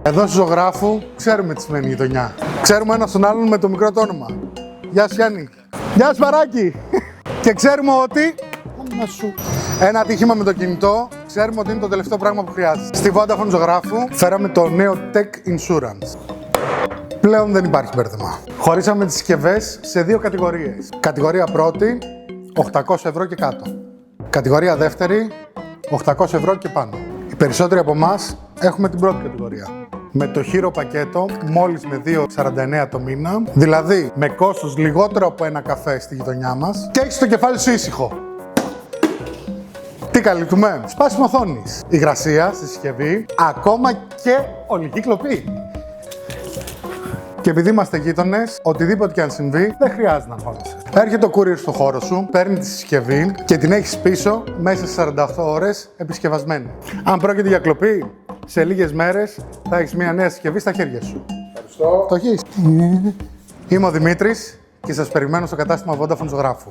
Εδώ στη Ζωγράφου ξέρουμε τι σημαίνει γειτονιά. Ξέρουμε ένας τον άλλον με το μικρό το όνομα. Γεια σου Γιάννη. Γεια σου Παράκη. Και ξέρουμε ότι... Ένα ατύχημα με το κινητό, ξέρουμε ότι είναι το τελευταίο πράγμα που χρειάζεται. Στη Vodafone Ζωγράφου φέραμε το νέο Tech Insurance. Πλέον δεν υπάρχει μπέρδεμα. Χωρίσαμε τις συσκευές σε δύο κατηγορίες. Κατηγορία πρώτη, 800 ευρώ και κάτω. Κατηγορία δεύτερη, 800 ευρώ και πάνω. Οι περισσότεροι από εμάς έχουμε την πρώτη κατηγορία. Με το χείρο πακέτο, μόλις με 2,49 το μήνα, δηλαδή με κόστος λιγότερο από ένα καφέ στη γειτονιά μας και έχεις το κεφάλι σου ήσυχο. Τι καλύπτουμε? Σπάσιμο οθόνης, υγρασία στη συσκευή, ακόμα και ολική κλοπή. Και επειδή είμαστε γείτονες, οτιδήποτε και αν συμβεί, δεν χρειάζεται να αγχώνεσαι. Έρχεται ο courier στο χώρο σου, παίρνει τη συσκευή και την έχεις πίσω μέσα σε 48 ώρες επισκευασμένη. Αν πρόκειται για κλοπή, σε λίγες μέρες θα έχεις μια νέα συσκευή στα χέρια σου. Ευχαριστώ. Το έχεις. Είμαι ο Δημήτρης και σας περιμένω στο κατάστημα Vodafone Ζωγράφου.